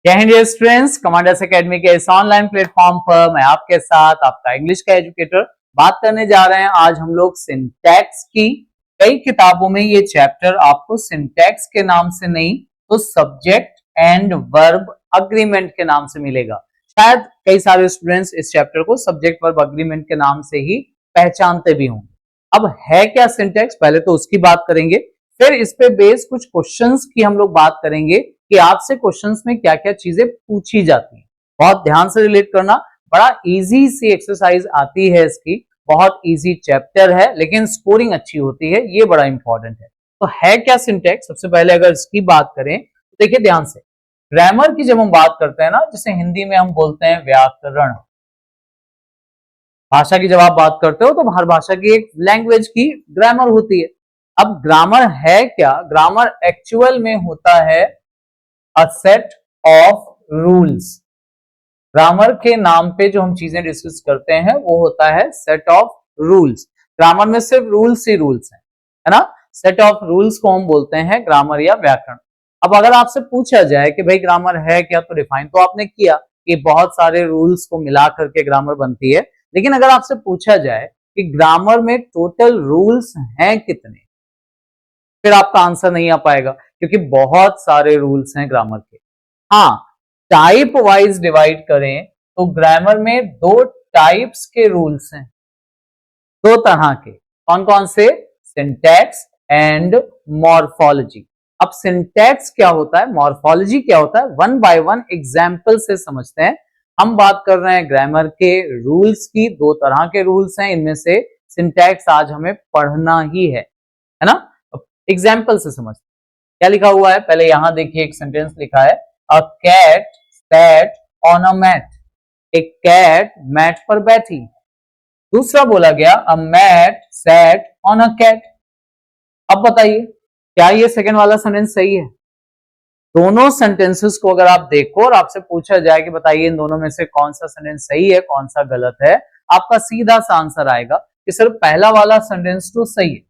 जय Hind dear students, commanders academy के इस ऑनलाइन प्लेटफॉर्म पर मैं आपके साथ आपका इंग्लिश का एजुकेटर बात करने जा रहे हैं। आज हम लोग सिंटैक्स की कई किताबों में ये चैप्टर आपको सिंटैक्स के नाम से नहीं तो सब्जेक्ट एंड वर्ब अग्रीमेंट के नाम से मिलेगा। शायद कई सारे स्टूडेंट्स इस चैप्टर को सब्जेक्ट वर्ब अग्रीमेंट के नाम से ही पहचानते भी होंगे। अब है क्या सिंटैक्स, पहले तो उसकी बात करेंगे, फिर इस पे बेस कुछ क्वेश्चंस की हम लोग बात करेंगे कि आपसे क्वेश्चंस में क्या क्या चीजें पूछी जाती हैं। बहुत ध्यान से रिलेट करना, बड़ा इजी सी एक्सरसाइज आती है इसकी, बहुत इजी चैप्टर है लेकिन स्कोरिंग अच्छी होती है, ये बड़ा इंपॉर्टेंट है। तो है क्या सिंटैक्स, सबसे पहले अगर इसकी बात करें तो देखिए ध्यान से, ग्रामर की जब हम बात करते हैं ना, जिसे हिंदी में हम बोलते हैं व्याकरण, भाषा की जब आप बात करते हो तो हर भाषा की एक लैंग्वेज की ग्रामर होती है। अब ग्रामर है क्या, ग्रामर एक्चुअल में होता है a set of rules. Grammar के नाम पे जो हम चीजें डिस्कस करते हैं वो होता है सेट ऑफ रूल्स। ग्रामर में सिर्फ रूल्स ही रूल्स हैं, है ना। सेट ऑफ रूल्स को हम बोलते हैं ग्रामर या व्याकरण। अब अगर आपसे पूछा जाए कि भाई ग्रामर है क्या, तो डिफाइन तो आपने किया कि बहुत सारे रूल्स को मिला करके ग्रामर बनती है, लेकिन अगर आपसे पूछा जाए कि ग्रामर में टोटल रूल्स हैं कितने, फिर आपका आंसर नहीं आ पाएगा क्योंकि बहुत सारे रूल्स हैं ग्रामर के। हाँ, टाइप वाइज डिवाइड करें तो ग्रामर में दो टाइप्स के रूल्स हैं, दो तरह के। कौन कौन से? Syntax and morphology. अब सिंटैक्स क्या होता है, मॉर्फोलॉजी क्या होता है, वन बाय वन एग्जाम्पल से समझते हैं। हम बात कर रहे हैं ग्रामर के रूल्स की, दो तरह के रूल्स हैं, इनमें से सिंटैक्स आज हमें पढ़ना ही है ना। एग्जाम्पल से समझते हैं। क्या लिखा हुआ है, पहले यहां देखिए एक सेंटेंस लिखा है, a cat sat on a mat. एक कैट मैट पर बैठी। दूसरा बोला गया, a mat sat on a cat. अब बताइए क्या ये सेकंड वाला सेंटेंस सही है? दोनों सेंटेंसेस को अगर आप देखो और आपसे पूछा जाए कि बताइए इन दोनों में से कौन सा सेंटेंस सही है कौन सा गलत है, आपका सीधा सा आंसर आएगा कि सिर्फ पहला वाला सेंटेंस तो सही है,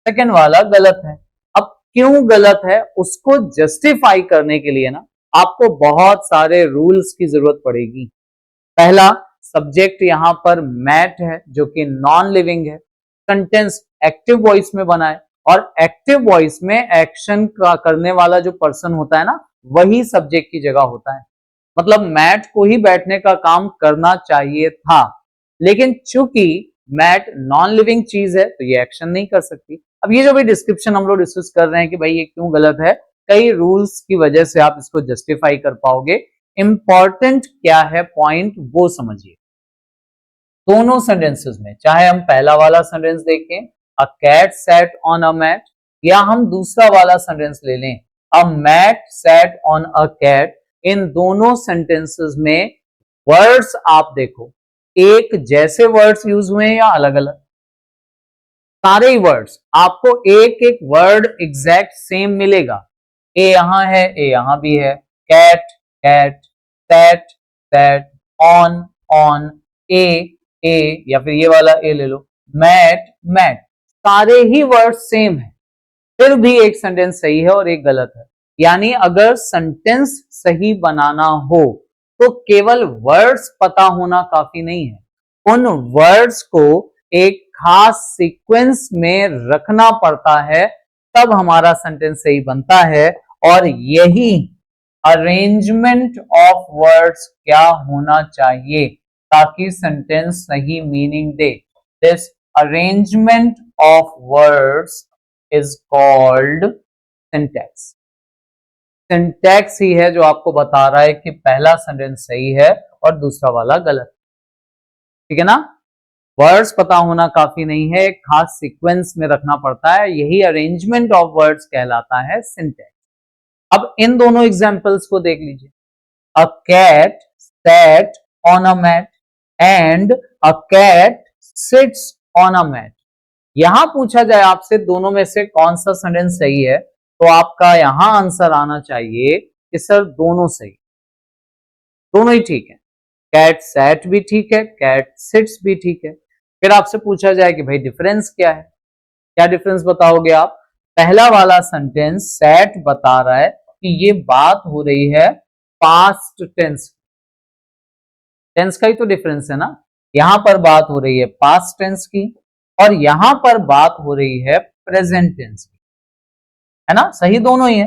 सेकंड वाला गलत है। अब क्यों गलत है उसको जस्टिफाई करने के लिए ना आपको बहुत सारे रूल्स की जरूरत पड़ेगी। पहला, सब्जेक्ट यहां पर मैट है जो कि नॉन लिविंग है, सेंटेंस एक्टिव वॉइस में बना है और एक्टिव वॉइस में एक्शन का करने वाला जो पर्सन होता है ना वही सब्जेक्ट की जगह होता है। मतलब मैट को ही बैठने का काम करना चाहिए था, लेकिन चूंकि मैट नॉन लिविंग चीज है तो ये एक्शन नहीं कर सकती। अब ये जो भी डिस्क्रिप्शन हम लोग डिस्कस कर रहे हैं कि भाई ये क्यों गलत है, कई रूल्स की वजह से आप इसको जस्टिफाई कर पाओगे। इंपॉर्टेंट क्या है पॉइंट वो समझिए। दोनों सेंटेंसेस में, चाहे हम पहला वाला सेंटेंस देखें a cat sat on a mat, या हम दूसरा वाला सेंटेंस ले लें a mat sat on a cat, इन दोनों सेंटेंसेस में वर्ड्स आप देखो एक जैसे वर्ड्स यूज हुए हैं या अलग अलग? सारे ही वर्ड्स आपको एक एक वर्ड एग्जैक्ट सेम मिलेगा। ए यहां है, ए यहां भी है, cat cat, sat sat, on on, a या फिर ये वाला ए ले लो, मैट मैट, सारे ही वर्ड सेम है, फिर भी एक सेंटेंस सही है और एक गलत है। यानी अगर सेंटेंस सही बनाना हो तो केवल वर्ड्स पता होना काफी नहीं है, उन वर्ड्स को एक खास सीक्वेंस में रखना पड़ता है, तब हमारा सेंटेंस सही बनता है। और यही अरेंजमेंट ऑफ वर्ड्स क्या होना चाहिए ताकि सेंटेंस सही मीनिंग दे। This arrangement of words is called syntax. Syntax ही है जो आपको बता रहा है कि पहला सेंटेंस सही है और दूसरा वाला गलत, ठीक है ना। वर्ड्स पता होना काफी नहीं है, एक खास सीक्वेंस में रखना पड़ता है, यही अरेंजमेंट ऑफ वर्ड्स कहलाता है सिंटैक्स। अब इन दोनों एग्जांपल्स को देख लीजिए, a cat sat on a mat and a cat sits on a mat. यहां पूछा जाए आपसे दोनों में से कौन सा सेंटेंस सही है, तो आपका यहां आंसर आना चाहिए कि सर दोनों सही, दोनों ही ठीक है। कैट सैट भी ठीक है, कैट सिट्स भी ठीक है। फिर आपसे पूछा जाए कि भाई डिफरेंस क्या है, क्या डिफरेंस बताओगे आप? पहला वाला सेंटेंस सैट बता रहा है कि ये बात हो रही है पास्ट टेंस। टेंस का ही तो डिफरेंस है ना, यहां पर बात हो रही है पास्ट टेंस की और यहां पर बात हो रही है प्रेजेंट टेंस की, है ना, सही दोनों ही है।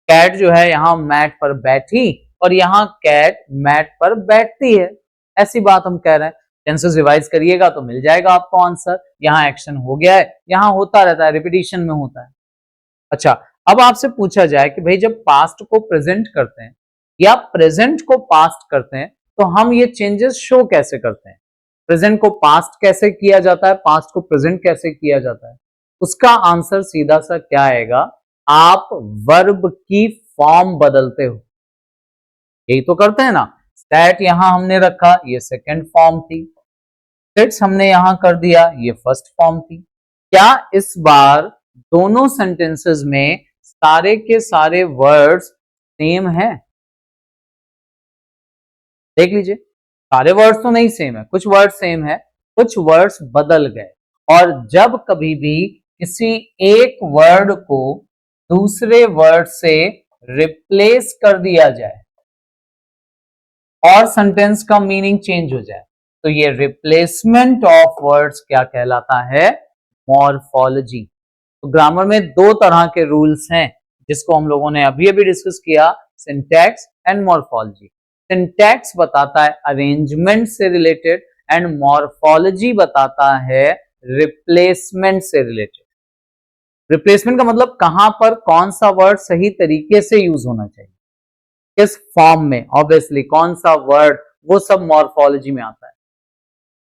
कैट जो है यहां मैट पर बैठी और यहां कैट मैट पर बैठती है, ऐसी बात हम कह रहे हैं। टेंसेस रिवाइज करिएगा तो मिल जाएगा आपको आंसर। यहां एक्शन हो गया है, यहां होता रहता है, रिपीटिशन में होता है। अच्छा, अब आपसे पूछा जाए कि भाई जब पास्ट को प्रेजेंट करते हैं या प्रेजेंट को पास्ट करते हैं तो हम ये चेंजेस शो कैसे करते हैं? प्रेजेंट को पास्ट कैसे किया जाता है, पास्ट को प्रेजेंट कैसे किया जाता है? उसका आंसर सीधा सा क्या आएगा, आप वर्ब की फॉर्म बदलते हो। यही तो करते हैं ना। दैट यहां हमने रखा, ये सेकंड फॉर्म थी। फिट्स हमने यहां कर दिया, ये फर्स्ट फॉर्म थी। क्या इस बार दोनों सेंटेंसेस में सारे के सारे वर्ड्स सेम हैं? देख लीजिए, सारे वर्ड्स तो नहीं सेम है, कुछ वर्ड सेम है, कुछ वर्ड्स बदल गए। और जब कभी भी किसी एक वर्ड को दूसरे वर्ड से रिप्लेस कर दिया जाए और सेंटेंस का मीनिंग चेंज हो जाए तो ये रिप्लेसमेंट ऑफ वर्ड्स क्या कहलाता है, मॉर्फोलॉजी। तो ग्रामर में दो तरह के रूल्स हैं जिसको हम लोगों ने अभी अभी डिस्कस किया, सिंटैक्स एंड मॉर्फोलॉजी। सिंटैक्स बताता है अरेंजमेंट से रिलेटेड एंड मॉर्फोलॉजी बताता है रिप्लेसमेंट से रिलेटेड। रिप्लेसमेंट का मतलब कहां पर कौन सा वर्ड सही तरीके से यूज होना चाहिए, किस फॉर्म में, ऑब्वियसली कौन सा वर्ड, वो सब मॉर्फोलॉजी में आता है।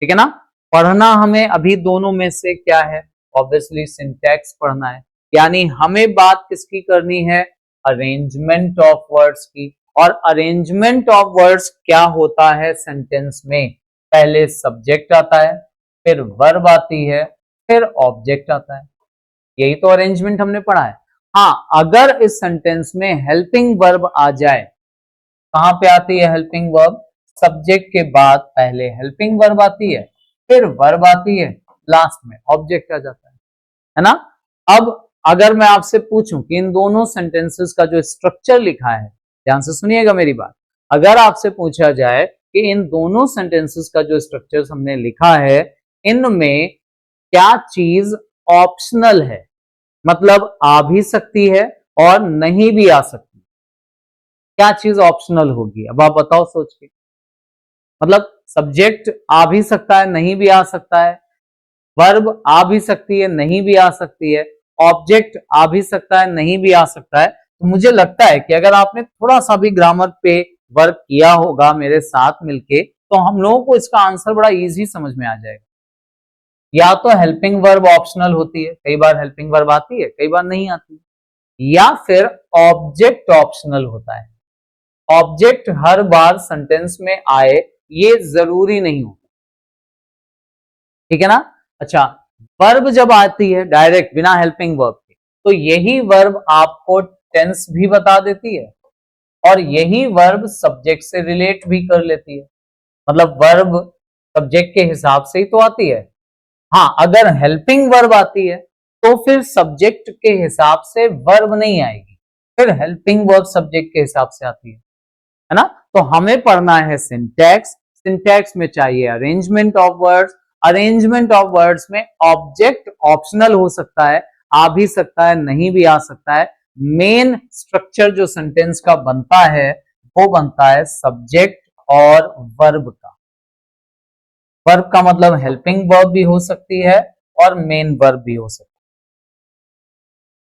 ठीक है ना। पढ़ना हमें अभी दोनों में से क्या है, ऑब्वियसली सिंटैक्स पढ़ना है, यानी हमें बात किसकी करनी है, अरेंजमेंट ऑफ वर्ड्स की। और अरेंजमेंट ऑफ वर्ड्स क्या होता है सेंटेंस में, पहले सब्जेक्ट आता है, फिर वर्ब आती है, फिर ऑब्जेक्ट आता है। यही तो अरेंजमेंट हमने पढ़ा है। हाँ, अगर इस सेंटेंस में हेल्पिंग वर्ब आ जाए, कहां पे आती है हेल्पिंग वर्ब, सब्जेक्ट के बाद पहले हेल्पिंग वर्ब आती है, फिर वर्ब आती है, लास्ट में ऑब्जेक्ट आ जाता है ना। अब अगर मैं आपसे पूछूं कि इन दोनों सेंटेंसेस का जो स्ट्रक्चर लिखा है, ध्यान से सुनिएगा मेरी बात, अगर आपसे पूछा जाए कि इन दोनों सेंटेंसेस का जो स्ट्रक्चर हमने लिखा है, इनमें क्या चीज ऑप्शनल है, मतलब आ भी सकती है और नहीं भी आ सकती, क्या चीज ऑप्शनल होगी, अब आप बताओ सोच के। मतलब सब्जेक्ट आ भी सकता है, नहीं भी आ सकता है, वर्ब आ भी सकती है, नहीं भी आ सकती है, ऑब्जेक्ट आ भी सकता है, नहीं भी आ सकता है। तो मुझे लगता है कि अगर आपने थोड़ा सा भी ग्रामर पे वर्क किया होगा मेरे साथ मिलके, तो हम लोगों को इसका आंसर बड़ा इजी समझ में आ जाएगा। या तो हेल्पिंग वर्ब ऑप्शनल होती है, कई बार हेल्पिंग वर्ब आती है, कई बार नहीं आती, या फिर ऑब्जेक्ट ऑप्शनल होता है। ऑब्जेक्ट हर बार सेंटेंस में आए ये जरूरी नहीं होता, ठीक है ना। अच्छा, वर्ब जब आती है डायरेक्ट बिना हेल्पिंग वर्ब के, तो यही वर्ब आपको टेंस भी बता देती है और यही वर्ब सब्जेक्ट से रिलेट भी कर लेती है। मतलब वर्ब सब्जेक्ट के हिसाब से ही तो आती है। हाँ, अगर हेल्पिंग वर्ब आती है तो फिर सब्जेक्ट के हिसाब से वर्ब नहीं आएगी, फिर हेल्पिंग वर्ब सब्जेक्ट के हिसाब से आती है ना। तो हमें पढ़ना है सिंटैक्स, सिंटैक्स में चाहिए arrangement of words, arrangement of words में ऑब्जेक्ट ऑप्शनल हो सकता है, आ भी सकता है, नहीं भी आ सकता है। मेन स्ट्रक्चर जो सेंटेंस का बनता है वो बनता है सब्जेक्ट और वर्ब का। वर्ब का मतलब हेल्पिंग वर्ब भी हो सकती है और मेन वर्ब भी हो सकती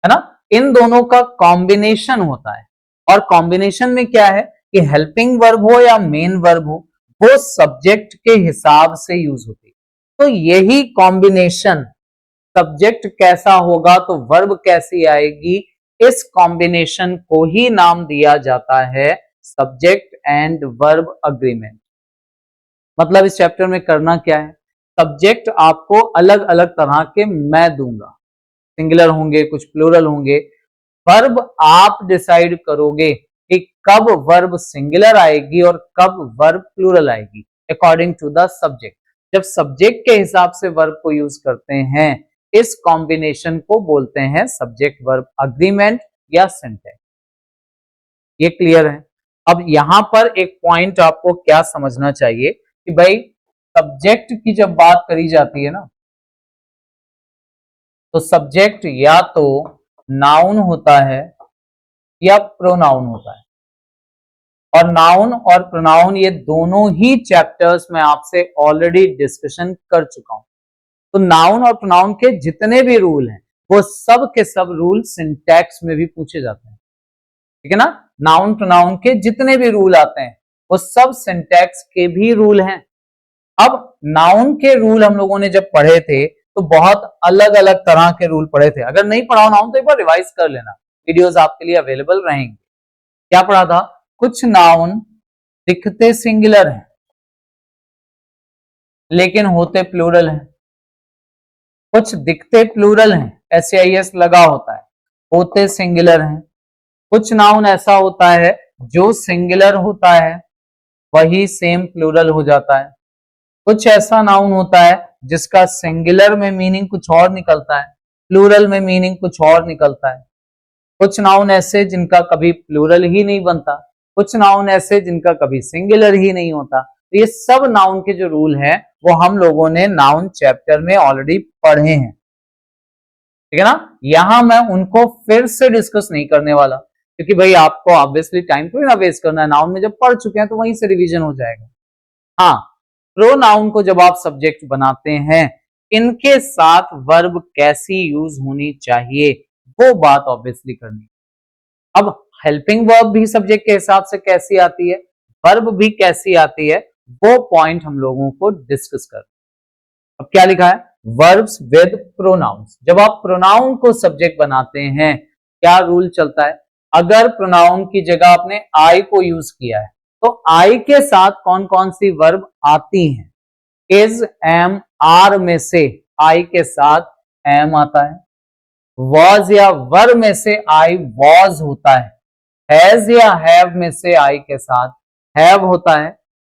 है ना। इन दोनों का कॉम्बिनेशन होता है और कॉम्बिनेशन में क्या है कि हेल्पिंग वर्ब हो या मेन वर्ब हो, वो सब्जेक्ट के हिसाब से यूज होती है। तो यही कॉम्बिनेशन, सब्जेक्ट कैसा होगा तो वर्ब कैसी आएगी, इस कॉम्बिनेशन को ही नाम दिया जाता है सब्जेक्ट एंड वर्ब अग्रीमेंट। मतलब इस चैप्टर में करना क्या है, सब्जेक्ट आपको अलग अलग तरह के मैं दूंगा, सिंगुलर होंगे, कुछ प्लूरल होंगे। वर्ब आप डिसाइड करोगे कि कब वर्ब सिंगुलर आएगी और कब वर्ब प्लूरल आएगी, अकॉर्डिंग टू द सब्जेक्ट। जब सब्जेक्ट के हिसाब से वर्ब को यूज करते हैं, इस कॉम्बिनेशन को बोलते हैं सब्जेक्ट वर्ब अग्रीमेंट या सिंटैक्स। ये क्लियर है। अब यहां पर एक पॉइंट आपको क्या समझना चाहिए कि भाई सब्जेक्ट की जब बात करी जाती है ना, तो सब्जेक्ट या तो नाउन होता है या प्रोनाउन होता है। और नाउन और प्रोनाउन ये दोनों ही चैप्टर्स में आपसे ऑलरेडी डिस्कशन कर चुका हूं। तो नाउन और प्रोनाउन के जितने भी रूल हैं वो सब के सब रूल सिंटैक्स में भी पूछे जाते हैं, ठीक है ना। नाउन प्रोनाउन के जितने भी रूल आते हैं वो सब सिंटैक्स के भी रूल हैं। अब नाउन के रूल हम लोगों ने जब पढ़े थे तो बहुत अलग अलग तरह के रूल पढ़े थे। अगर नहीं पढ़ा नाउन तो एक बार रिवाइज कर लेना, वीडियोस आपके लिए अवेलेबल रहेंगे। क्या पढ़ा था? कुछ नाउन दिखते सिंगुलर हैं लेकिन होते प्लूरल हैं। कुछ दिखते प्लूरल हैं, एस लगा होता है, होते सिंगुलर हैं। कुछ नाउन ऐसा होता है जो सिंगुलर होता है वही सेम प्लूरल हो जाता है। कुछ ऐसा नाउन होता है जिसका सिंगुलर में मीनिंग कुछ और निकलता है, प्लूरल में मीनिंग कुछ और निकलता है। कुछ नाउन ऐसे जिनका कभी प्लूरल ही नहीं बनता, कुछ नाउन ऐसे जिनका कभी सिंगुलर ही नहीं होता। तो ये सब नाउन के जो रूल हैं वो हम लोगों ने नाउन चैप्टर में ऑलरेडी पढ़े हैं, ठीक है ना। यहां मैं उनको फिर से डिस्कस नहीं करने वाला क्योंकि भाई आपको ऑब्वियसली टाइम थोड़ी ना वेस्ट करना है। नाउन में जब पढ़ चुके हैं तो वहीं से रिवीजन हो जाएगा। हाँ, प्रोनाउन को जब आप सब्जेक्ट बनाते हैं इनके साथ वर्ब कैसी यूज होनी चाहिए वो बात ऑब्वियसली करनी। अब हेल्पिंग वर्ब भी सब्जेक्ट के हिसाब से कैसी आती है, वर्ब भी कैसी आती है, वो पॉइंट हम लोगों को डिस्कस कर। अब क्या लिखा है? Verbs with pronouns. जब आप प्रोनाउन को सब्जेक्ट बनाते हैं क्या रूल चलता है? अगर प्रोनाउन की जगह आपने आई को यूज किया है तो आई के साथ कौन कौन सी वर्ब आती हैं? इज, एम, आर में से आई के साथ एम आता है। वॉज या वर में से आई वॉज होता है। हैज या हैव में से आई के साथ हैव होता है।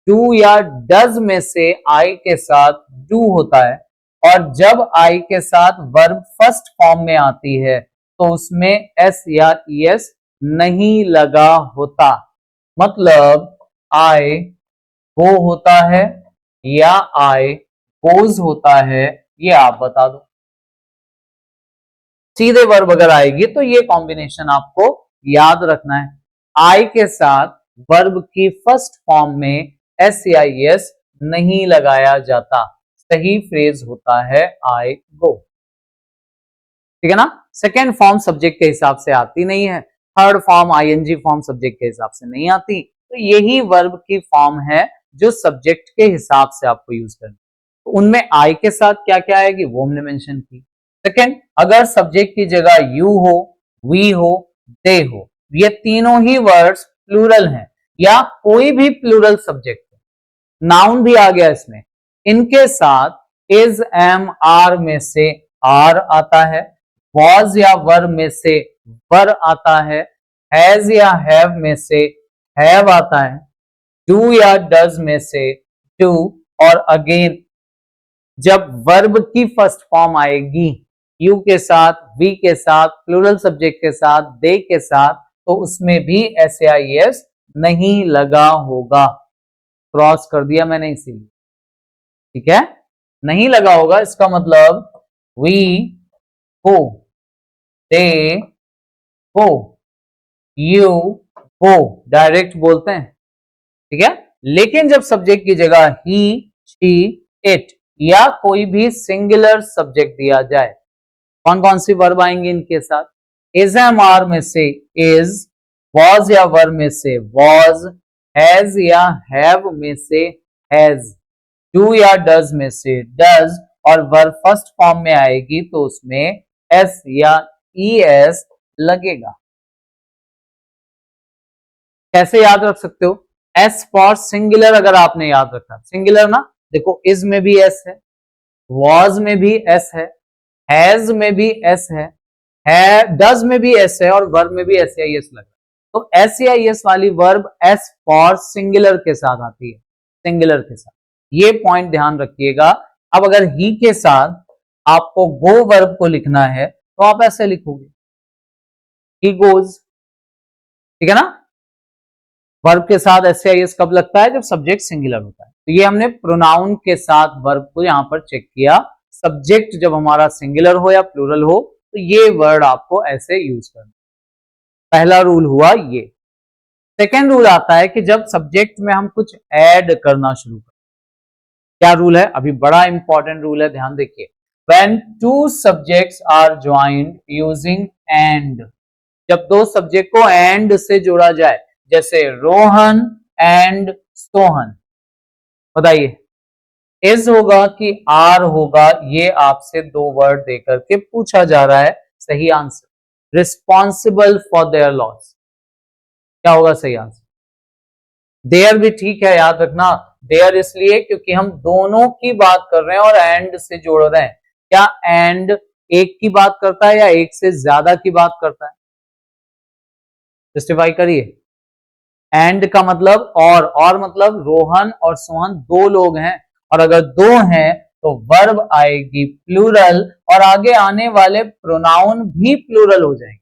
डू या डज में से आई के साथ डू होता है। और जब आई के साथ वर्ब फर्स्ट फॉर्म में आती है तो उसमें एस या ईएस नहीं लगा होता। मतलब आई गो होता है या आई गोज होता है, ये आप बता दो। सीधे वर्ब अगर आएगी तो ये कॉम्बिनेशन आपको याद रखना है। आई के साथ वर्ब की फर्स्ट फॉर्म में एस या एस नहीं लगाया जाता, सही फ्रेज होता है आई गो, ठीक है ना। सेकेंड फॉर्म सब्जेक्ट के हिसाब से आती नहीं है, third form ING form subject के हिसाब से नहीं आती। तो यही वर्ब की फॉर्म है जो सब्जेक्ट के हिसाब से आपको यूज करनी। तो उनमें आई के साथ क्या क्या आएगी वो हमने मेंशन की। सेकेंड, अगर सब्जेक्ट की जगह यू हो, वी हो, दे हो, ये तीनों ही वर्ड्स प्लूरल हैं या कोई भी प्लूरल सब्जेक्ट, नाउन भी आ गया इसमें, इनके साथ इज, एम, आर में से आर आता है। वॉज या वर में से वर आता है। हैज या हैव में से हैव आता है। डू या डज में से डू। और अगेन जब वर्ब की फर्स्ट फॉर्म आएगी यू के साथ, वी के साथ, प्लूरल सब्जेक्ट के साथ, दे के साथ, तो उसमें भी एस या एस नहीं लगा होगा। क्रॉस कर दिया मैंने इसीलिए, ठीक है, नहीं लगा होगा। इसका मतलब we go, they go, you go, direct बोलते हैं, ठीक है। लेकिन जब सब्जेक्ट की जगह ही, शी, इट या कोई भी सिंगुलर सब्जेक्ट दिया जाए, कौन कौन सी वर्ब आएंगे इनके साथ? इज, एम, आर में से इज, वॉज या वर में से वॉज, हैज या हैव में से हैज, डू या डज में से डज, और वर्ब फर्स्ट फॉर्म में आएगी तो उसमें एस या ई एस लगेगा। कैसे याद रख सकते हो? एस फॉर सिंगुलर अगर आपने याद रखा, सिंगुलर ना, देखो इज में भी एस है, वॉज में भी एस है, हैज में भी एस है, डज में भी एस है, और वर्ब में भी एस या एस लगा। तो एस या एस वाली वर्ब एस फॉर सिंगुलर के साथ आती है, सिंगुलर के साथ, ये पॉइंट ध्यान रखिएगा। अब अगर ही के साथ आपको गो वर्ब को लिखना है तो आप ऐसे लिखोगे, ही गोज, ठीक है ना। वर्ब के साथ एस कब लगता है? जब सब्जेक्ट सिंगुलर होता है। तो ये हमने प्रोनाउन के साथ वर्ब को यहां पर चेक किया। सब्जेक्ट जब हमारा सिंगुलर हो या प्लूरल हो तो ये वर्ड आपको ऐसे यूज करना। पहला रूल हुआ ये। सेकेंड रूल आता है कि जब सब्जेक्ट में हम कुछ ऐड करना शुरू करें। क्या रूल है? अभी बड़ा इंपॉर्टेंट रूल है, ध्यान देखिए। When two subjects are joined using and, जब दो सब्जेक्ट को एंड से जोड़ा जाए, जैसे रोहन एंड सोहन, बताइए इज होगा कि आर होगा? ये आपसे दो वर्ड देकर के पूछा जा रहा है। सही answer responsible for their loss. क्या होगा सही आंसर? देयर भी ठीक है, याद रखना। देयर इसलिए क्योंकि हम दोनों की बात कर रहे हैं और एंड से जोड़ रहे हैं। क्या एंड एक की बात करता है या एक से ज्यादा की बात करता है? जस्टिफाई करिए। एंड का मतलब और मतलब रोहन और सोहन दो लोग हैं, और अगर दो हैं तो वर्ब आएगी प्लूरल और आगे आने वाले प्रोनाउन भी प्लूरल हो जाएंगे।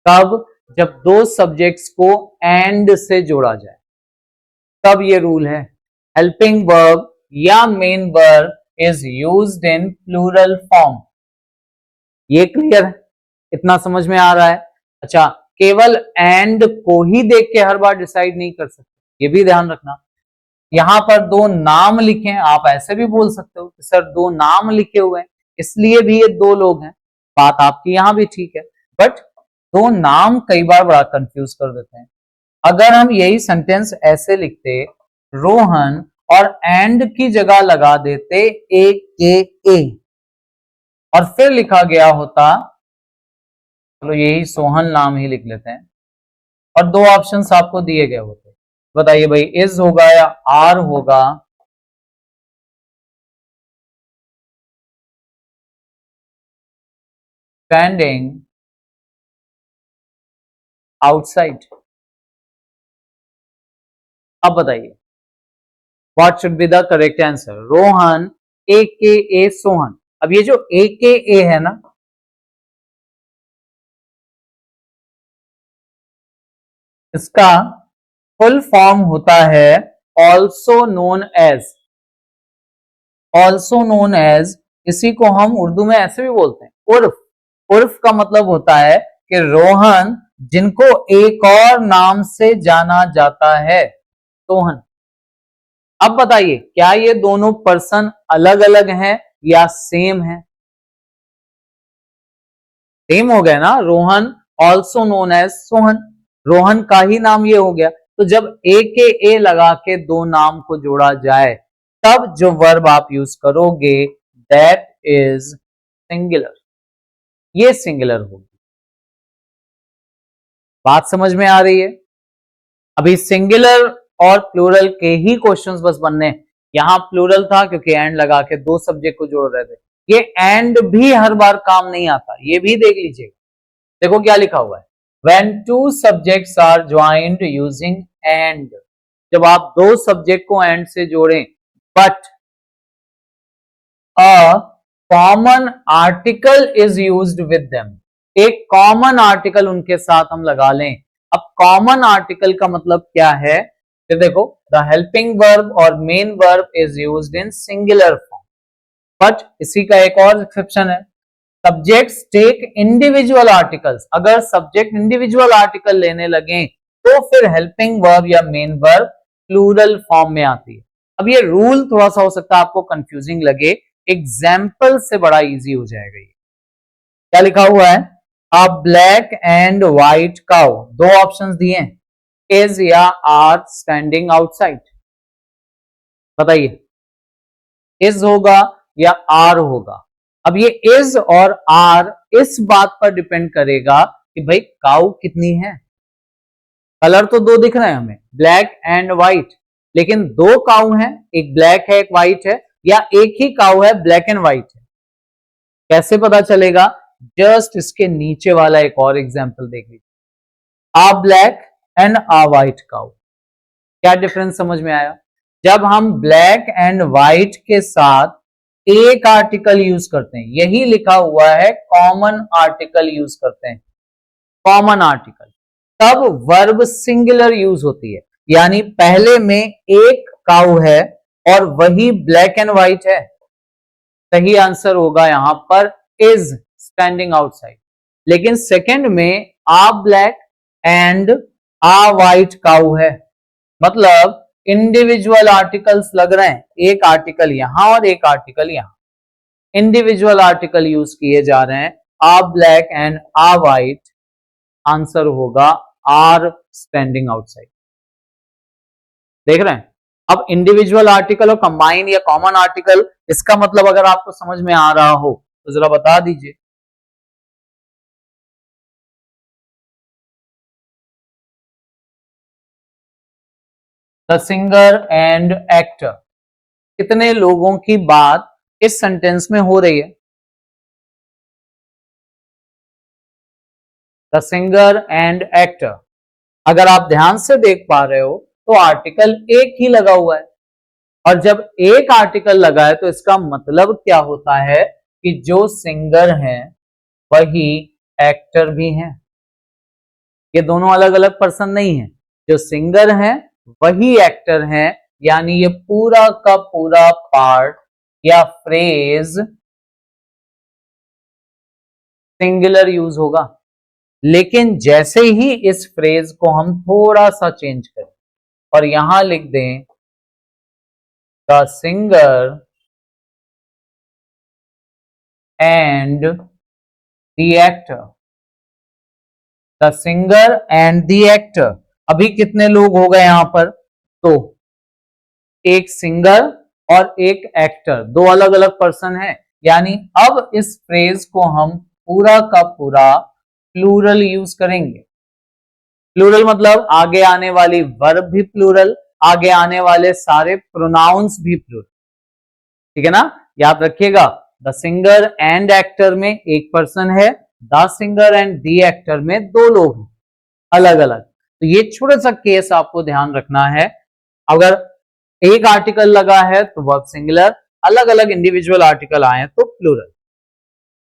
तब जब दो सब्जेक्ट्स को एंड से जोड़ा जाए, तब ये रूल है। हेल्पिंग वर्ब या main verb is used in plural form. ये क्लियर है? इतना समझ में आ रहा है? अच्छा, केवल एंड को ही देख के हर बार डिसाइड नहीं कर सकते, ये भी ध्यान रखना। यहां पर दो नाम लिखे, आप ऐसे भी बोल सकते हो कि सर दो नाम लिखे हुए हैं इसलिए भी ये दो लोग हैं। बात आपकी यहां भी ठीक है, बट दो नाम कई बार बड़ा कंफ्यूज कर देते हैं। अगर हम यही सेंटेंस ऐसे लिखते, रोहन और एंड की जगह लगा देते ए और फिर लिखा गया होता, चलो यही सोहन नाम ही लिख लेते हैं, और दो ऑप्शंस आपको दिए गए होते, बताइए भाई इज होगा या आर होगा? Standing outside. अब बताइए what should be the correct answer? Rohan a Sohan. अब ये जो ए है ना, इसका फुल फॉर्म होता है also known as. Also known as, इसी को हम उर्दू में ऐसे भी बोलते हैं उर्फ। उर्फ का मतलब होता है कि रोहन जिनको एक और नाम से जाना जाता है, सोहन। अब बताइए क्या ये दोनों पर्सन अलग अलग हैं या सेम है? सेम हो गया ना। Rohan also known as Sohan, Rohan का ही नाम ये हो गया। तो जब ए लगा के दो नाम को जोड़ा जाए, तब जो वर्ब आप यूज करोगे दैट इज सिंगुलर। ये सिंगुलर होगी। बात समझ में आ रही है? अभी सिंगुलर और प्लूरल के ही क्वेश्चंस बस बनने। यहां प्लूरल था क्योंकि एंड लगा के दो सब्जेक्ट को जोड़ रहे थे। ये एंड भी हर बार काम नहीं आता, ये भी देख लीजिएगा। देखो क्या लिखा हुआ है, when two subjects are joined using and, जब आप दो सब्जेक्ट को एंड से जोड़ें, but a common article is used with them, एक कॉमन आर्टिकल उनके साथ हम लगा लें। अब कॉमन आर्टिकल का मतलब क्या है? फिर देखो, द हेल्पिंग वर्ब और main verb is used in singular form, but इसी का एक और एक्सेप्शन है, सब्जेक्ट्स टेक इंडिविजुअल आर्टिकल्स। अगर सब्जेक्ट इंडिविजुअल आर्टिकल लेने लगे तो फिर हेल्पिंग वर्ब या मेन वर्ब प्लूरल फॉर्म में आती है। अब ये रूल थोड़ा सा हो सकता है आपको कंफ्यूजिंग लगे, एग्जाम्पल से बड़ा इजी हो जाएगा। ये क्या लिखा हुआ है, अ ब्लैक एंड व्हाइट काउ, दो ऑप्शंस दिए हैं, इज या आर स्टैंडिंग आउटसाइड। बताइए इज होगा या आर होगा? अब ये इज और आर इस बात पर डिपेंड करेगा कि भाई काउ कितनी है। कलर तो दो दिख रहे हैं हमें, ब्लैक एंड व्हाइट, लेकिन दो काउ हैं, एक ब्लैक है एक व्हाइट है, या एक ही काउ है ब्लैक एंड व्हाइट है? कैसे पता चलेगा? जस्ट इसके नीचे वाला एक और एग्जांपल देख लीजिए, a black and a white cow. क्या डिफरेंस समझ में आया? जब हम ब्लैक एंड व्हाइट के साथ एक आर्टिकल यूज करते हैं, यही लिखा हुआ है कॉमन आर्टिकल यूज करते हैं, कॉमन आर्टिकल, तब वर्ब सिंगुलर यूज होती है, यानी पहले में एक काऊ है और वही ब्लैक एंड व्हाइट है। सही आंसर होगा यहां पर इज स्टैंडिंग आउटसाइड। लेकिन सेकंड में आ ब्लैक एंड आ व्हाइट काऊ है, मतलब इंडिविजुअल आर्टिकल्स लग रहे हैं, एक आर्टिकल यहां और एक आर्टिकल यहां, इंडिविजुअल आर्टिकल यूज किए जा रहे हैं, a black and a white. Answer होगा आर स्टैंडिंग आउटसाइड। देख रहे हैं, अब इंडिविजुअल आर्टिकल और कंबाइन या कॉमन आर्टिकल, इसका मतलब अगर आपको समझ में आ रहा हो तो जरा बता दीजिए। द सिंगर एंड एक्टर, कितने लोगों की बात इस सेंटेंस में हो रही है? द सिंगर एंड एक्टर, अगर आप ध्यान से देख पा रहे हो तो आर्टिकल एक ही लगा हुआ है, और जब एक आर्टिकल लगा है तो इसका मतलब क्या होता है कि जो सिंगर हैं वही एक्टर भी हैं। ये दोनों अलग अलग पर्सन नहीं है, जो सिंगर हैं वही एक्टर हैं, यानी ये पूरा का पूरा पार्ट या फ्रेज सिंगुलर यूज होगा। लेकिन जैसे ही इस फ्रेज को हम थोड़ा सा चेंज करें और यहां लिख दें the singer and the actor, the singer and the actor, अभी कितने लोग हो गए यहां पर? तो एक सिंगर और एक एक्टर, दो अलग अलग पर्सन है, यानी अब इस फ्रेज को हम पूरा का पूरा प्लूरल यूज करेंगे। प्लूरल मतलब आगे आने वाली वर्ब भी प्लूरल, आगे आने वाले सारे प्रोनाउंस भी प्लूरल, ठीक है ना? याद रखिएगा, द सिंगर एंड एक्टर में एक पर्सन है, the singer and the actor में दो लोग हैं अलग अलग। तो ये छोटा सा केस आपको ध्यान रखना है, अगर एक आर्टिकल लगा है तो वर्ब सिंगुलर, अलग अलग इंडिविजुअल आर्टिकल आए तो प्लूरल।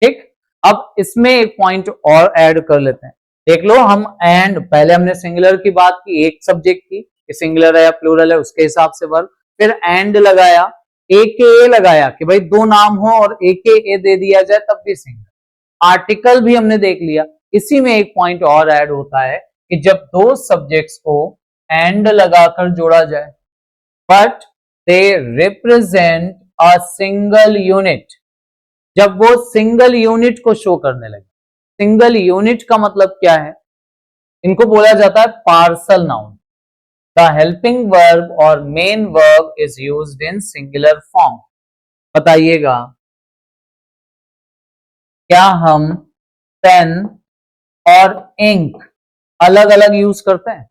ठीक, अब इसमें एक पॉइंट और ऐड कर लेते हैं। देख लो, हम एंड, पहले हमने सिंगुलर की बात की, एक सब्जेक्ट की, सिंगुलर है या प्लूरल है उसके हिसाब से वर्ब, फिर एंड लगाया, ए के ए लगाया कि भाई दो नाम हो और ए के ए दे दिया जाए तब भी सिंगुलर। आर्टिकल भी हमने देख लिया, इसी में एक पॉइंट और ऐड होता है कि जब दो सब्जेक्ट्स को एंड लगाकर जोड़ा जाए but they represent a single unit, जब वो सिंगल यूनिट को शो करने लगे। सिंगल यूनिट का मतलब क्या है? इनको बोला जाता है parcel noun. The helping verb और main verb is used in singular form. बताइएगा, क्या हम पेन और इंक अलग अलग यूज करते हैं?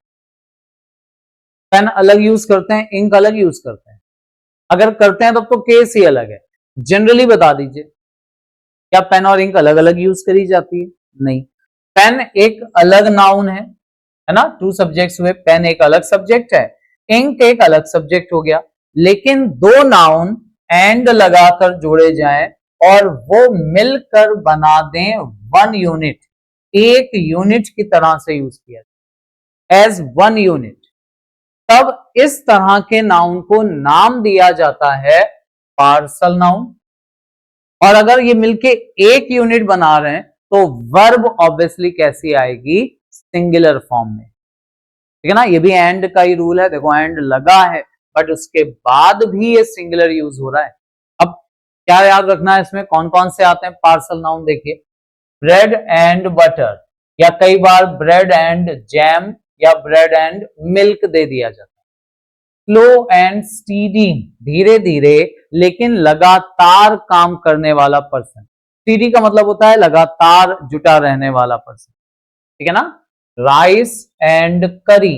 पेन अलग यूज करते हैं, इंक अलग यूज करते हैं? अगर करते हैं तब तो केस ही अलग है। जनरली बता दीजिए, क्या पेन और इंक अलग अलग यूज करी जाती है? नहीं। पेन एक अलग नाउन है ना, टू सब्जेक्ट्स हुए, पेन एक अलग सब्जेक्ट है, इंक एक अलग सब्जेक्ट हो गया। लेकिन दो नाउन एंड लगाकर जोड़े जाएं और वो मिलकर बना दें वन यूनिट, एक यूनिट की तरह से यूज किया एज वन यूनिट, तब इस तरह के नाउन को नाम दिया जाता है पार्सल नाउन। और अगर ये मिलके एक यूनिट बना रहे हैं तो वर्ब ऑब्वियसली कैसी आएगी? सिंगुलर फॉर्म में, ठीक है ना? ये भी एंड का ही रूल है, देखो एंड लगा है बट उसके बाद भी ये सिंगुलर यूज हो रहा है। अब क्या याद रखना है इसमें, कौन कौन से आते हैं पार्सल नाउन? देखिए, ब्रेड एंड बटर, या कई बार ब्रेड एंड जैम या ब्रेड एंड मिल्क दे दिया जाता है। स्लो एंड स्टीडी, धीरे धीरे लेकिन लगातार काम करने वाला पर्सन। स्टीडी का मतलब होता है लगातार जुटा रहने वाला पर्सन, ठीक है ना? राइस एंड करी,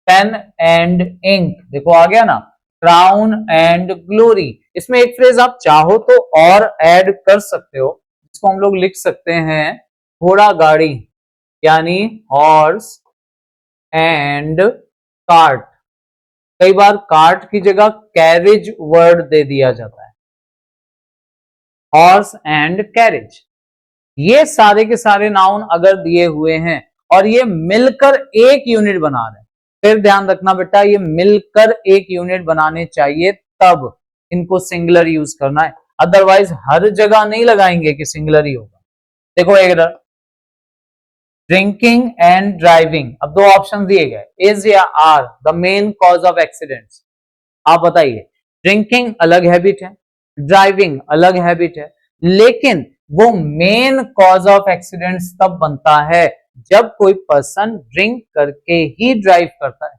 पेन एंड इंक, देखो आ गया ना, क्राउन एंड ग्लोरी। इसमें एक फ्रेज आप चाहो तो और ऐड कर सकते हो, इसको हम लोग लिख सकते हैं घोड़ा गाड़ी, यानी हॉर्स एंड कार्ट। कई बार कार्ट की जगह कैरिज वर्ड दे दिया जाता है, हॉर्स एंड कैरिज। ये सारे के सारे नाउन अगर दिए हुए हैं और ये मिलकर एक यूनिट बना रहे हैं। फिर ध्यान रखना बेटा, ये मिलकर एक यूनिट बनाने चाहिए तब इनको सिंगुलर यूज करना है, अदरवाइज हर जगह नहीं लगाएंगे कि सिंगुलर ही होगा। देखो एक ड्रिंकिंग एंड ड्राइविंग, अब दो ऑप्शन दिए गए, इज या are the main cause of accidents. आप बताइए, ड्रिंकिंग अलग हैबिट है, ड्राइविंग अलग हैबिट है, लेकिन वो मेन कॉज ऑफ एक्सीडेंट्स तब बनता है जब कोई पर्सन ड्रिंक करके ही ड्राइव करता है।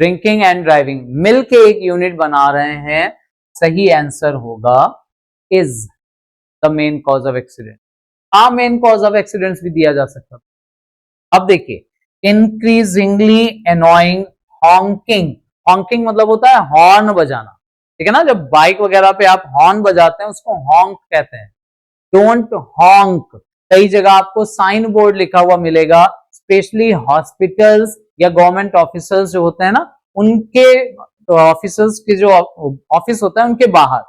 ड्रिंकिंग एंड ड्राइविंग मिलके एक यूनिट बना रहे हैं, सही आंसर होगा is the main cause of accident. Main cause of accidents भी दिया जा सकता। अब देखिए, इंक्रीजिंगली एनोइंग हॉन्किंग, हॉन्किंग मतलब होता है हॉर्न बजाना, ठीक है ना, जब बाइक वगैरह पे आप हॉर्न बजाते हैं उसको हॉन्क कहते हैं। डोंट हॉन्क, कई जगह आपको साइन बोर्ड लिखा हुआ मिलेगा, स्पेशली हॉस्पिटल्स या गवर्नमेंट ऑफिसर्स जो होते हैं ना, उनके ऑफिसर्स के जो ऑफिस होता है उनके बाहर,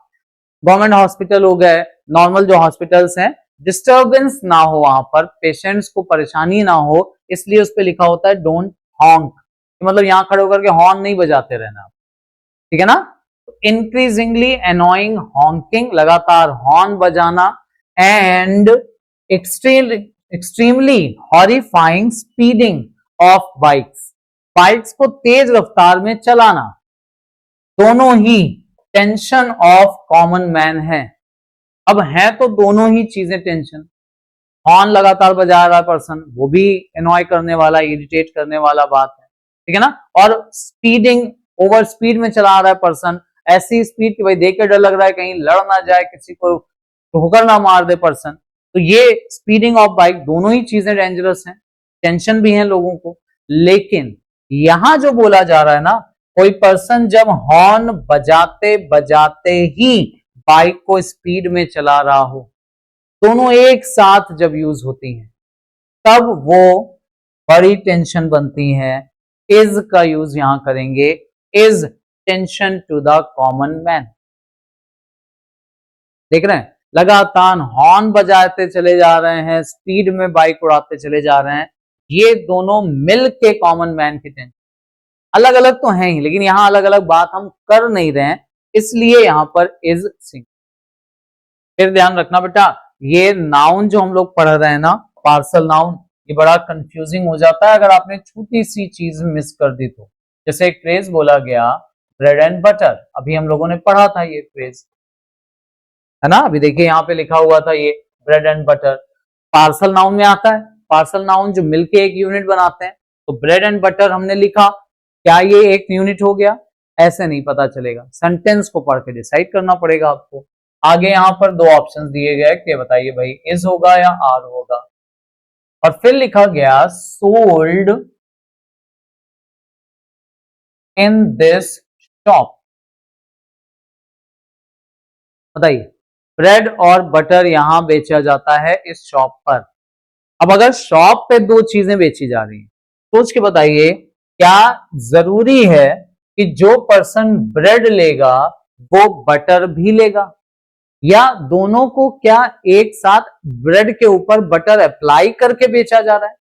गवर्नमेंट हॉस्पिटल हो गए, नॉर्मल जो हॉस्पिटल्स हैं, डिस्टर्बेंस ना हो, वहां पर पेशेंट्स को परेशानी ना हो, इसलिए उस पर लिखा होता है डोंट हॉन्क, मतलब यहां खड़े होकर के हॉर्न नहीं बजाते रहना, ठीक है ना। इंक्रीजिंगली एनोइंग हॉन्किंग, लगातार हॉर्न बजाना, and extremely horrifying speeding of bikes, bikes को तेज रफ्तार में चलाना, दोनों ही टेंशन ऑफ कॉमन मैन है। अब है तो दोनों ही चीजें टेंशन, हॉर्न लगातार बजा रहा है पर्सन, वो भी एनॉय करने वाला, इरिटेट करने वाला बात है, ठीक है ना, और स्पीडिंग, ओवर स्पीड में चला रहा है पर्सन, ऐसी स्पीड कि भाई देख के डर लग रहा है कहीं लड़ ना जाए, किसी को ठोकर ना मार दे पर्सन, तो ये स्पीडिंग ऑफ बाइक, दोनों ही चीजें डेंजरस हैं, टेंशन भी है लोगों को। लेकिन यहां जो बोला जा रहा है ना, कोई पर्सन जब हॉर्न बजाते बजाते ही बाइक को स्पीड में चला रहा हो, दोनों एक साथ जब यूज होती हैं तब वो बड़ी टेंशन बनती है। इज का यूज यहां करेंगे, is tension to the common man. देख रहे हैं, लगातार हॉर्न बजाते चले जा रहे हैं, स्पीड में बाइक उड़ाते चले जा रहे हैं, ये दोनों मिल के कॉमन मैन की टेंशन, अलग अलग तो हैं ही लेकिन यहां अलग अलग बात हम कर नहीं रहे हैं, इसलिए यहां पर इज सिंगुलर। फिर ध्यान रखना बेटा, ये नाउन जो हम लोग पढ़ रहे हैं ना, पार्सल नाउन, ये बड़ा कंफ्यूजिंग हो जाता है अगर आपने छोटी सी चीज मिस कर दी तो। जैसे एक फ्रेज बोला गया ब्रेड एंड बटर, अभी हम लोगों ने पढ़ा था ये फ्रेज, है ना, अभी देखिए यहाँ पे लिखा हुआ था ये bread and butter, parcel noun में आता है, पार्सल नाउन जो मिलके एक यूनिट बनाते हैं, तो ब्रेड एंड बटर हमने लिखा, क्या ये एक यूनिट हो गया? ऐसे नहीं पता चलेगा, सेंटेंस को पढ़ के डिसाइड करना पड़ेगा आपको। आगे यहाँ पर दो ऑप्शंस दिए गए कि बताइए भाई इज होगा या आर होगा, और फिर लिखा गया सोल्ड इन दिस शॉप। बताइए, ब्रेड और बटर यहां बेचा जाता है इस शॉप पर। अब अगर शॉप पे दो चीजें बेची जा रही हैं, सोच के बताइए, क्या जरूरी है कि जो पर्सन ब्रेड लेगा वो बटर भी लेगा, या दोनों को क्या एक साथ ब्रेड के ऊपर बटर अप्लाई करके बेचा जा रहा है?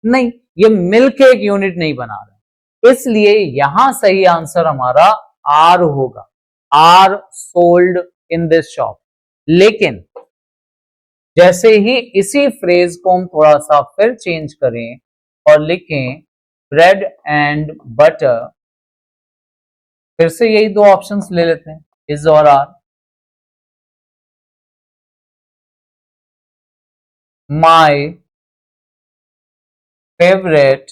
नहीं, ये मिलके एक यूनिट नहीं बना रहा, इसलिए यहां सही आंसर हमारा आर होगा, are sold in this shop. लेकिन जैसे ही इसी फ्रेज को हम थोड़ा सा फिर चेंज करें और लिखें ब्रेड एंड बटर, फिर से यही दो ऑप्शंस ले लेते हैं, इज और आर। My favourite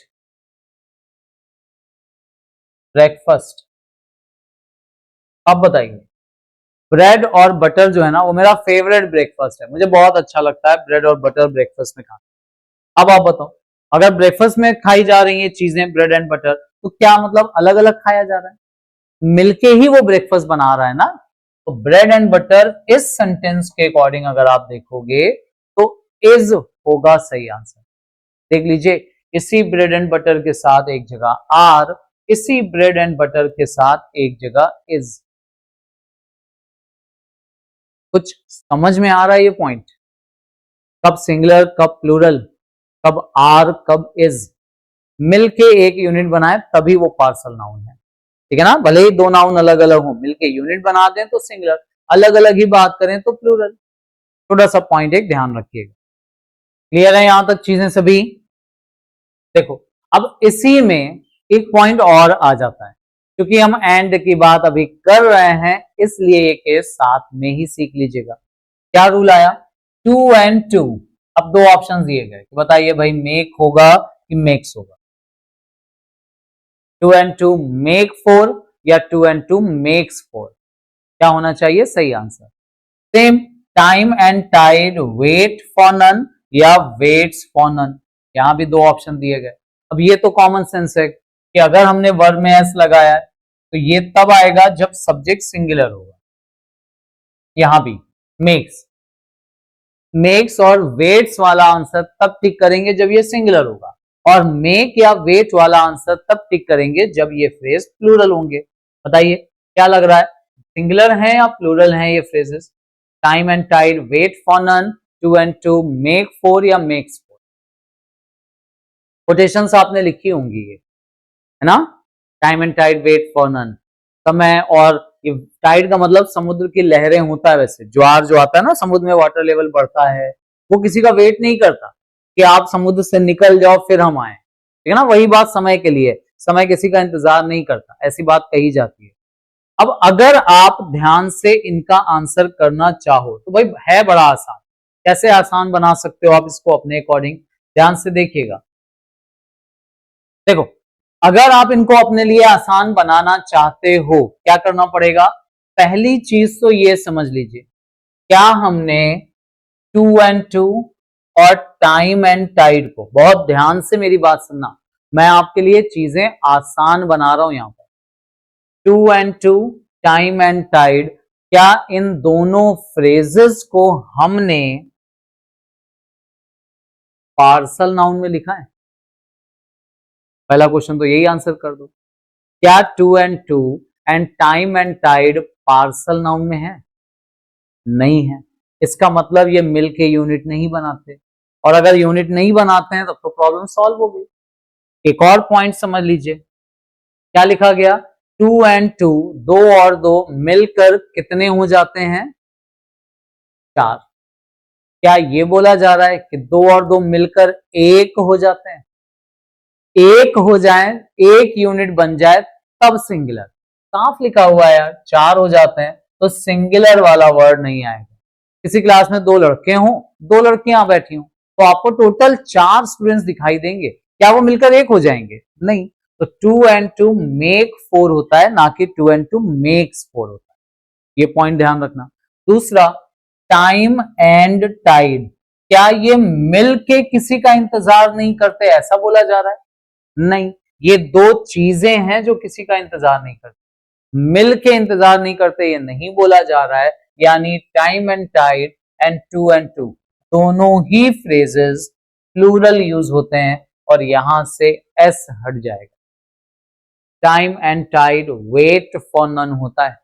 breakfast. अब बताइए, ब्रेड और बटर जो है ना वो मेरा फेवरेट ब्रेकफास्ट है, मुझे बहुत अच्छा लगता है ब्रेड और बटर ब्रेकफास्ट में खाना। अब आप बताओ, अगर ब्रेकफास्ट में खाई जा रही है चीजें ब्रेड एंड बटर, तो क्या मतलब अलग अलग खाया जा रहा है? मिलके ही वो ब्रेकफास्ट बना रहा है ना। तो ब्रेड एंड बटर इस सेंटेंस के अकॉर्डिंग अगर आप देखोगे तो इज होगा सही आंसर। देख लीजिए, इसी ब्रेड एंड बटर के साथ एक जगह आर, इसी ब्रेड एंड बटर के साथ एक जगह इज। कुछ समझ में आ रहा है ये पॉइंट? कब सिंगुलर कब प्लूरल? कब आर, कब इज, मिलके एक यूनिट बनाए तभी वो पार्सल नाउन है। ठीक है ना, भले ही दो नाउन अलग अलग हो, मिलके यूनिट बना दें तो सिंगुलर, अलग अलग ही बात करें तो प्लूरल। थोड़ा सा पॉइंट एक ध्यान रखिएगा। क्लियर है यहां तक चीजें सभी? देखो अब इसी में एक पॉइंट और आ जाता है, क्योंकि हम एंड की बात अभी कर रहे हैं इसलिए ये केस साथ में ही सीख लीजिएगा। क्या रूल आया? 2 and 2। अब दो ऑप्शन दिए गए, बताइए भाई मेक होगा कि मेक्स होगा? 2 and 2 मेक 4 या 2 and 2 मेक्स 4? क्या होना चाहिए सही answer? Same, time and tide wait for none या वेट्स फॉर नन। यहां भी दो ऑप्शन दिए गए। अब ये तो कॉमन सेंस है कि अगर हमने वर्ब में एस लगाया है तो ये तब आएगा जब सब्जेक्ट सिंगुलर होगा। यहां भी मेक्स, मेक्स और वेट्स वाला आंसर तब टिक करेंगे जब ये सिंगुलर होगा, और मेक या वेट वाला आंसर तब टिक करेंगे जब ये फ्रेज प्लूरल होंगे। बताइए क्या लग रहा है, सिंगुलर है या प्लूरल है ये phrases? Time and tide wait for none, 2 and 2 make 4 या मेक्स 4? कोटेशंस आपने लिखी होंगी ये, है ना? Time and tide wait for none, समय, और ये टाइड का मतलब समुद्र की लहरें होता है। वैसे ज्वार जो आता है ना समुद्र में, वाटर लेवल बढ़ता है, वो किसी का वेट नहीं करता कि आप समुद्र से निकल जाओ फिर हम आए। ठीक है ना, वही बात समय के लिए, समय किसी का इंतजार नहीं करता, ऐसी बात कही जाती है। अब अगर आप ध्यान से इनका आंसर करना चाहो तो भाई है बड़ा आसान। कैसे आसान बना सकते हो आप इसको अपने अकॉर्डिंग? ध्यान से देखिएगा। देखो अगर आप इनको अपने लिए आसान बनाना चाहते हो क्या करना पड़ेगा? पहली चीज तो ये समझ लीजिए, क्या हमने 2 and 2 और टाइम एंड टाइड को, बहुत ध्यान से मेरी बात सुनना, मैं आपके लिए चीजें आसान बना रहा हूं यहां पर। 2 and 2 टाइम एंड टाइड, क्या इन दोनों फ्रेजेस को हमने पार्सल नाउन में लिखा है? पहला क्वेश्चन तो यही आंसर कर दो। क्या 2 and 2 and time and tide parcel noun में है? नहीं है। इसका मतलब ये मिल के यूनिट नहीं बनाते, और अगर यूनिट नहीं बनाते हैं तब तो प्रॉब्लम सॉल्व हो गई। एक और पॉइंट समझ लीजिए, क्या लिखा गया? 2 and 2, दो और दो मिलकर कितने हो जाते हैं? 4। क्या ये बोला जा रहा है कि दो और दो मिलकर एक हो जाते हैं? एक हो जाए, एक यूनिट बन जाए तब सिंगुलर। साफ लिखा हुआ है यार, 4 हो जाते हैं तो सिंगुलर वाला वर्ड नहीं आएगा। किसी क्लास में 2 लड़के हों, 2 लड़कियां बैठी हों, तो आपको टोटल 4 स्टूडेंट्स दिखाई देंगे, क्या वो मिलकर एक हो जाएंगे? नहीं। तो 2 and 2 मेक 4 होता है, ना कि 2 and 2 मेक्स 4 होता है। ये पॉइंट ध्यान रखना। दूसरा, टाइम एंड टाइड, क्या ये मिल के किसी का इंतजार नहीं करते ऐसा बोला जा रहा है? नहीं, ये दो चीजें हैं जो किसी का इंतजार नहीं करती। मिल के इंतजार नहीं करते ये नहीं बोला जा रहा है। यानी time and tide and 2 and 2 दोनों ही फ्रेजेस प्लूरल यूज होते हैं, और यहां से एस हट जाएगा। Time and tide wait for none होता है,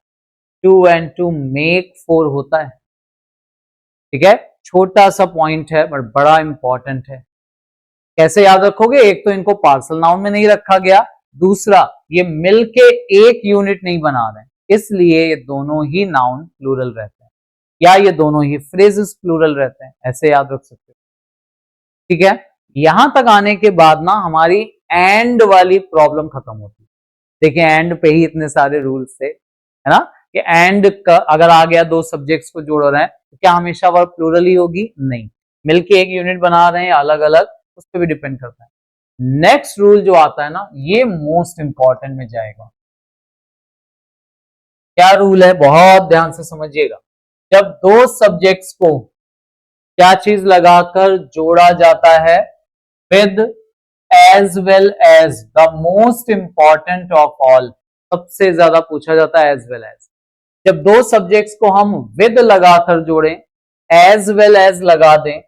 2 and 2 मेक 4 होता है। ठीक है, छोटा सा पॉइंट है बट बड़ा इंपॉर्टेंट है। कैसे याद रखोगे? एक तो इनको पार्सल नाउन में नहीं रखा गया, दूसरा ये मिलके एक यूनिट नहीं बना रहे, इसलिए ये दोनों ही नाउन प्लूरल रहते हैं, या ये दोनों ही फ्रेजेस प्लूरल रहते हैं, ऐसे याद रख सकते हो। ठीक है, यहां तक आने के बाद ना हमारी एंड वाली प्रॉब्लम खत्म होती है। देखिए एंड पे ही इतने सारे रूल्स थे, है ना, कि एंड का अगर आ गया, दो सब्जेक्ट्स को जोड़ रहे हैं तो क्या हमेशा वर्ब प्लूरल ही होगी? नहीं, मिलके एक यूनिट बना रहे हैं अलग अलग, उस पर भी डिपेंड करता है। नेक्स्ट रूल जो आता है ना, ये मोस्ट इंपॉर्टेंट में जाएगा। क्या रूल है? बहुत ध्यान से समझिएगा। जब दो सब्जेक्ट्स को क्या चीज लगाकर जोड़ा जाता है? With, as well as, the most important of all, सबसे ज्यादा पूछा जाता है एज वेल एज। जब दो सब्जेक्ट्स को हम विद लगाकर जोड़ें, एज वेल एज लगा दें,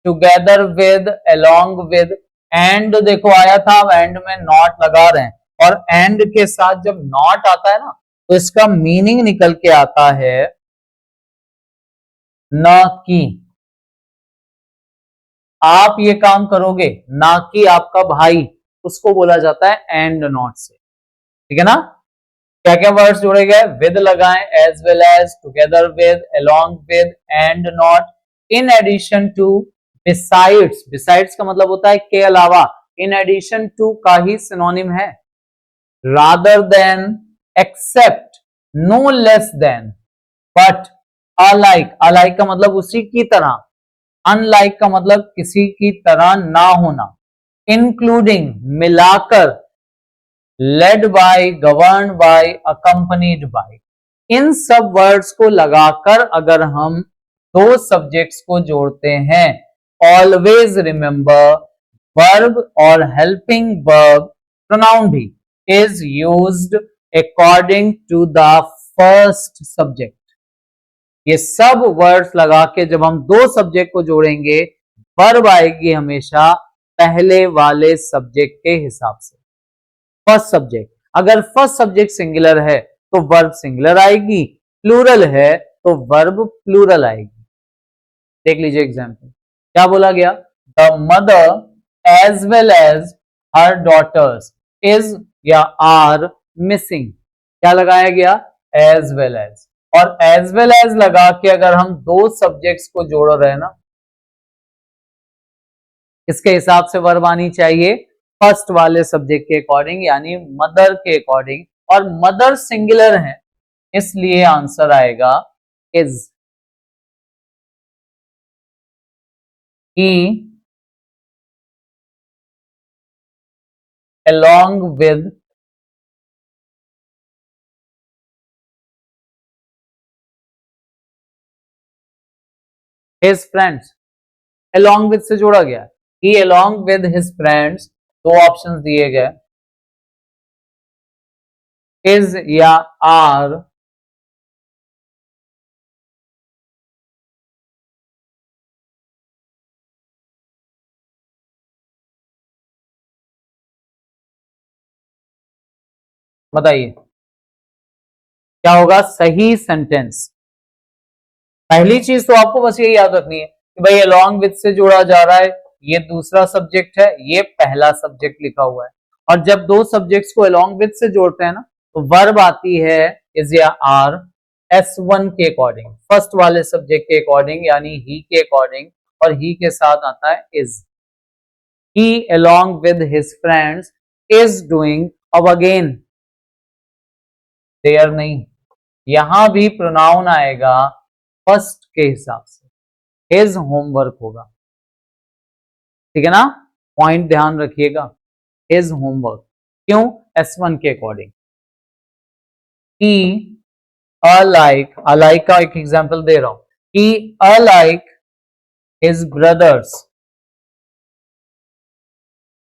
together with, along with, and देखो आया था, अब एंड में नॉट लगा रहे हैं, और एंड के साथ जब नॉट आता है ना तो इसका मीनिंग निकल के आता है न कि। आप ये काम करोगे, ना कि आपका भाई, उसको बोला जाता है एंड नॉट से। ठीक है ना? क्या क्या वर्ड्स जोड़े गए? विद लगाएं, as well as, together with, along with, and not, in addition to, besides. Besides का मतलब होता है के अलावा, इन एडिशन टू का ही सिनोनिम है। Rather than, except, no less than, but, alike, alike का मतलब उसी की तरह, अनलाइक का मतलब किसी की तरह ना होना, इंक्लूडिंग मिलाकर, led by, govern by, accompanied by. इन सब वर्ड्स को लगाकर अगर हम दो सब्जेक्ट्स को जोड़ते हैं, ऑलवेज रिमेंबर वर्ब और हेल्पिंग वर्ब प्रोनाउन भी is used according to the first subject. ये सब वर्ड्स लगा के जब हम दो सब्जेक्ट को जोड़ेंगे, वर्ब आएगी हमेशा पहले वाले सब्जेक्ट के हिसाब से। फर्स्ट सब्जेक्ट, अगर फर्स्ट सब्जेक्ट सिंगुलर है तो वर्ब सिंगुलर आएगी, प्लूरल है तो वर्ब प्लूरल आएगी। देख लीजिए एग्जांपल, क्या बोला गया? The mother as well as her daughters is या आर मिसिंग। क्या लगाया गया? As well as. और एज वेल एज लगा के अगर हम दो सब्जेक्ट्स को जोड़ रहे हैं ना, इसके हिसाब से वर्ब आनी चाहिए फर्स्ट वाले सब्जेक्ट के अकॉर्डिंग, यानी मदर के अकॉर्डिंग, और मदर सिंगुलर है इसलिए आंसर आएगा is. He along with his friends, along with से जोड़ा गया, he along with his friends, दो ऑप्शंस दिए गए, is या are, बताइए क्या होगा सही सेंटेंस? पहली चीज तो आपको बस यही याद रखनी है कि भाई along with से जोड़ा जा रहा है, ये दूसरा सब्जेक्ट है, ये पहला सब्जेक्ट लिखा हुआ है। और जब दो सब्जेक्ट्स को along with से जोड़ते हैं ना, तो वर्ब आती है is या are S1 के अकॉर्डिंग, फर्स्ट वाले सब्जेक्ट के अकॉर्डिंग, यानी ही के अकॉर्डिंग, और ही के साथ आता है is। He along with his friends is doing, अब अगेन देयर नहीं, यहां भी प्रोनाउन आएगा फर्स्ट के हिसाब से, हिज होमवर्क होगा। ठीक है ना? पॉइंट ध्यान रखिएगा, हिज होमवर्क। क्यों? S1 के अकॉर्डिंग। ही अलाइक, अलाइक का एक एग्जांपल दे रहा हूं, ही अलाइक हिज ब्रदर्स।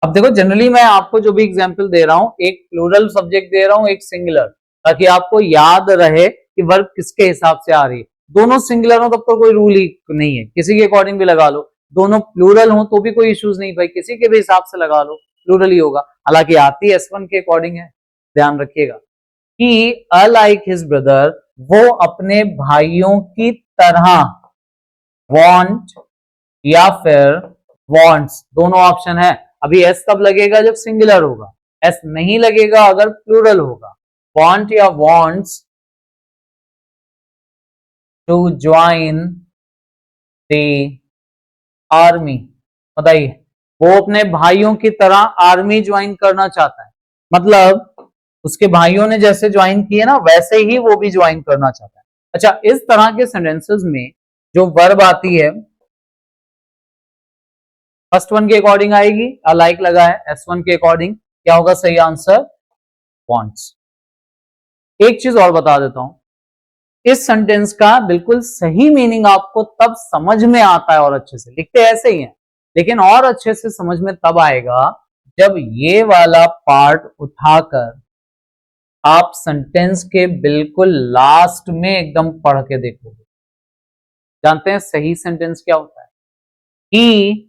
अब देखो जनरली मैं आपको जो भी एग्जांपल दे रहा हूं, एक प्लूरल सब्जेक्ट दे रहा हूं, एक सिंगुलर, ताकि आपको याद रहे कि वर्ब किसके हिसाब से आ रही है। दोनों सिंगुलर हो तब तो कोई रूल ही नहीं है, किसी के अकॉर्डिंग भी लगा लो। दोनों प्लूरल हो तो भी कोई इश्यूज नहीं, भाई किसी के भी हिसाब से लगा लो, प्लूरल ही होगा। हालांकि आती S1 के अकॉर्डिंग है, ध्यान रखिएगा। ही अलाइक हिज ब्रदर, वो अपने भाइयों की तरह, वांट या फिर वांट्स, दोनों ऑप्शन है। अभी एस कब लगेगा? जब सिंगुलर होगा। एस नहीं लगेगा अगर प्लूरल होगा। वांट या wants to join the army, बताइए वो अपने भाइयों की तरह आर्मी ज्वाइन करना चाहता है, मतलब उसके भाइयों ने जैसे ज्वाइन किए ना, वैसे ही वो भी ज्वाइन करना चाहता है। अच्छा, इस तरह के सेंटेंसेस में जो वर्ब आती है फर्स्ट वन के अकॉर्डिंग आएगी, लाइक लगा है S1 के अकॉर्डिंग, क्या होगा सही आंसर? वांट्स। एक चीज और बता देता हूं, इस सेंटेंस का बिल्कुल सही मीनिंग आपको तब समझ में आता है, और अच्छे से लिखते ऐसे ही हैं, लेकिन और अच्छे से समझ में तब आएगा जब ये वाला पार्ट उठाकर आप सेंटेंस के बिल्कुल लास्ट में एकदम पढ़ के देखोगे। जानते हैं सही सेंटेंस क्या होता है? ही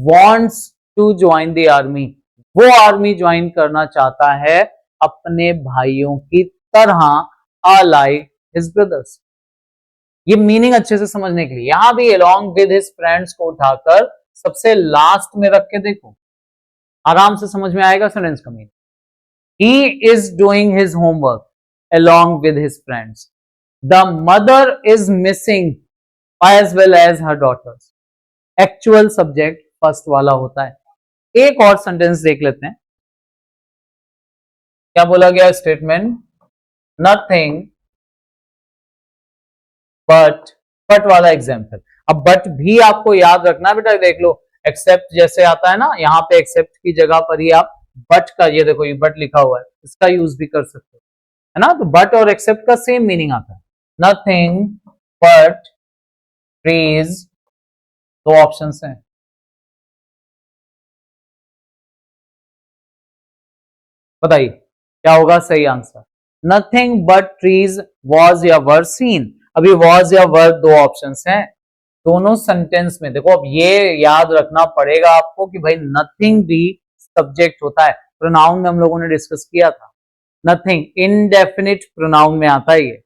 wants to join the army, वो आर्मी ज्वाइन करना चाहता है अपने भाइयों की तरह, like his brothers। ये मीनिंग अच्छे से समझने के लिए यहां भी along with his friends को उठाकर सबसे लास्ट में रख के देखो, आराम से समझ में आएगा सेंटेंस का meaning. He is doing his homework along with his friends. The mother is missing as well as her daughters. Actual subject first वाला होता है। एक और सेंटेंस देख लेते हैं, क्या बोला गया स्टेटमेंट, नथिंग बट वाला एग्जाम्पल। अब बट भी आपको याद रखना है बेटा, देख लो एक्सेप्ट जैसे आता है ना, यहाँ पे एक्सेप्ट की जगह पर ही आप बट का, ये देखो ये बट लिखा हुआ है, इसका यूज भी कर सकते हो, है ना। तो बट और एक्सेप्ट का सेम मीनिंग आता है। नथिंग बट ट्रीज, दो ऑप्शंस हैं, बताइए क्या होगा सही answer. Nothing but trees was या वर सीन। अभी वॉज या वर दो ऑप्शंस हैं दोनों सेंटेंस में। देखो अब ये याद रखना पड़ेगा आपको कि भाई नथिंग भी सब्जेक्ट होता है। प्रोनाउन में हम लोगों ने डिस्कस किया था, नथिंग इनडेफिनिट प्रोनाउन में आता है ये,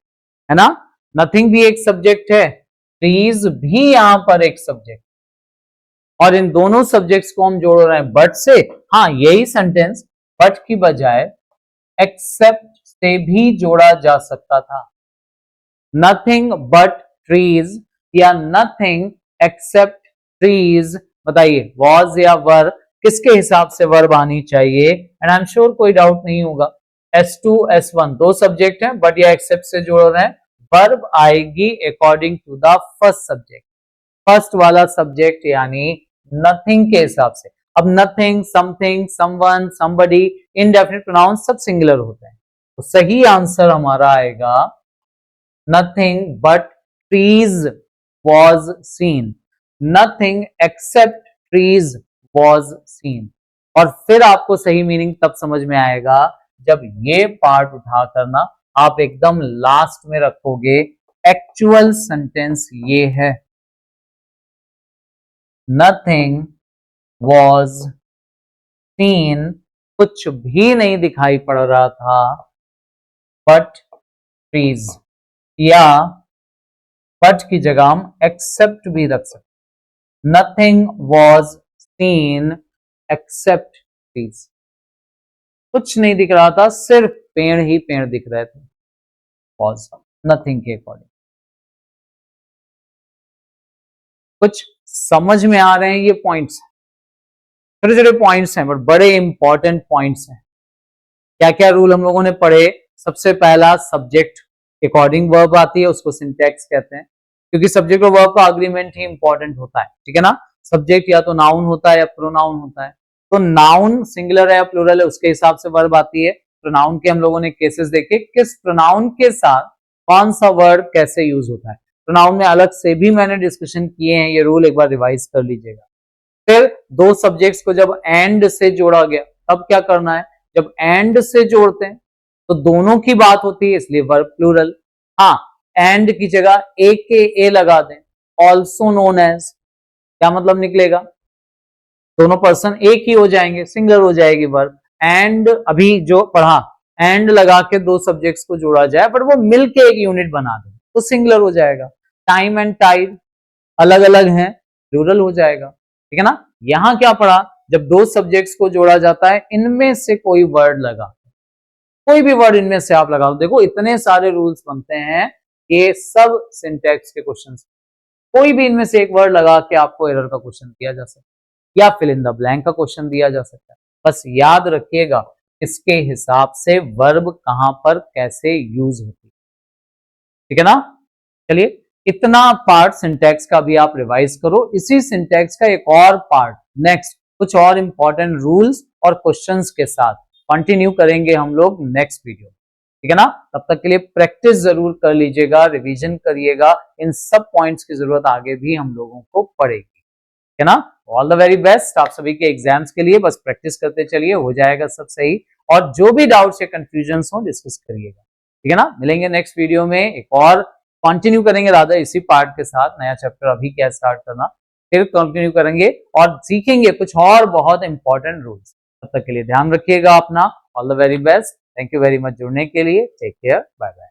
है ना। नथिंग भी एक सब्जेक्ट है, ट्रीज भी यहां पर एक सब्जेक्ट, और इन दोनों सब्जेक्ट्स को हम जोड़ रहे हैं बट से। हाँ, यही सेंटेंस बट की बजाय एक्सेप्ट से भी जोड़ा जा सकता था। नथिंग बट ट्रीज या नथिंग एक्सेप्ट ट्रीज, बताइए वॉज या वर, किसके हिसाब से वर्ब आनी चाहिए। एंड आई एम श्योर कोई डाउट नहीं होगा, S2 S1 दो सब्जेक्ट हैं, बट या एक्सेप्ट से जोड़ रहे हैं, वर्ब आएगी according to the first subject, first वाला सब्जेक्ट यानी नथिंग के हिसाब से। अब nothing, something, someone, somebody, indefinite pronoun सब सिंगुलर होते हैं, तो सही आंसर हमारा आएगा nothing but trees was seen, nothing except trees was seen. और फिर आपको सही मीनिंग तब समझ में आएगा जब ये पार्ट उठा करना आप एकदम लास्ट में रखोगे। एक्चुअल सेंटेंस ये है, नथिंग वॉज सीन, कुछ भी नहीं दिखाई पड़ रहा था, बट ट्रीज, या बट की जगह हम एक्सेप्ट भी रख सकते, nothing was seen except trees, कुछ नहीं दिख रहा था, सिर्फ पेड़ ही पेड़ दिख रहे थे, वॉज नथिंग के अकॉर्डिंग। कुछ समझ में आ रहे हैं ये पॉइंट्स, छोटे छोटे पॉइंट्स हैं बट बड़े इंपॉर्टेंट पॉइंट्स हैं। क्या क्या रूल हम लोगों ने पढ़े, सबसे पहला सब्जेक्ट अकॉर्डिंग वर्ब आती है, उसको सिंटैक्स कहते हैं, क्योंकि सब्जेक्ट और वर्ब का अग्रीमेंट ही इंपॉर्टेंट होता है, ठीक है ना। सब्जेक्ट या तो नाउन होता है या प्रोनाउन होता है, तो नाउन सिंगुलर है या प्लूरल है उसके हिसाब से वर्ब आती है। प्रोनाउन के हम लोगों ने केसेस देखे, किस प्रोनाउन के साथ कौन सा वर्ड कैसे यूज होता है, प्रोनाउन में अलग से भी मैंने डिस्कशन किए हैं, ये रूल एक बार रिवाइज कर लीजिएगा। फिर दो सब्जेक्ट्स को जब एंड से जोड़ा गया तब क्या करना है, जब एंड से जोड़ते हैं तो दोनों की बात होती है, इसलिए वर्ब प्लूरल। हाँ, एंड की जगह ए के ए लगा दें, ऑल्सो नोन एज, क्या मतलब निकलेगा, दोनों पर्सन एक ही हो जाएंगे, सिंगलर हो जाएगी वर्ब। एंड अभी जो पढ़ा, एंड लगा के दो सब्जेक्ट्स को जोड़ा जाए बट वो मिलके एक यूनिट बना दे तो सिंगलर हो जाएगा। टाइम एंड टाइड अलग अलग हैं, प्लूरल हो जाएगा, ठीक है ना। यहां क्या पढ़ा, जब दो सब्जेक्ट्स को जोड़ा जाता है इनमें से कोई वर्ड लगा, कोई भी वर्ड इनमें से आप लगाओ, देखो इतने सारे रूल्स बनते हैं, ये सब सिंटैक्स के क्वेश्चन, कोई भी इनमें से एक वर्ड लगा के आपको एरर का क्वेश्चन दिया जा सकता है या फिल इन द ब्लैंक का क्वेश्चन दिया जा सकता है। बस याद रखिएगा इसके हिसाब से वर्ब कहां पर कैसे यूज होती है, ठीक है ना। चलिए इतना पार्ट सिंटैक्स का भी आप रिवाइज करो, इसी सिंटैक्स का एक और पार्ट नेक्स्ट कुछ और इंपॉर्टेंट रूल्स और क्वेश्चंस के साथ कंटिन्यू करेंगे हम लोग नेक्स्ट वीडियो, ठीक है ना। तब तक के लिए प्रैक्टिस जरूर कर लीजिएगा, रिवीजन करिएगा, इन सब पॉइंट्स की जरूरत आगे भी हम लोगों को पड़ेगी, ठीक है ना। ऑल द वेरी बेस्ट आप सभी के एग्जाम्स के लिए, बस प्रैक्टिस करते चलिए, हो जाएगा सब सही। और जो भी डाउट्स या कंफ्यूजन हो डिस्कस करिएगा, ठीक है ना। मिलेंगे नेक्स्ट वीडियो में, एक और कंटिन्यू करेंगे राधा इसी पार्ट के साथ, नया चैप्टर अभी क्या स्टार्ट करना, फिर कंटिन्यू करेंगे और सीखेंगे कुछ और बहुत इंपॉर्टेंट रूल्स। तब तक के लिए ध्यान रखिएगा अपना, all the very best, thank you very much जुड़ने के लिए, टेक केयर, बाय बाय।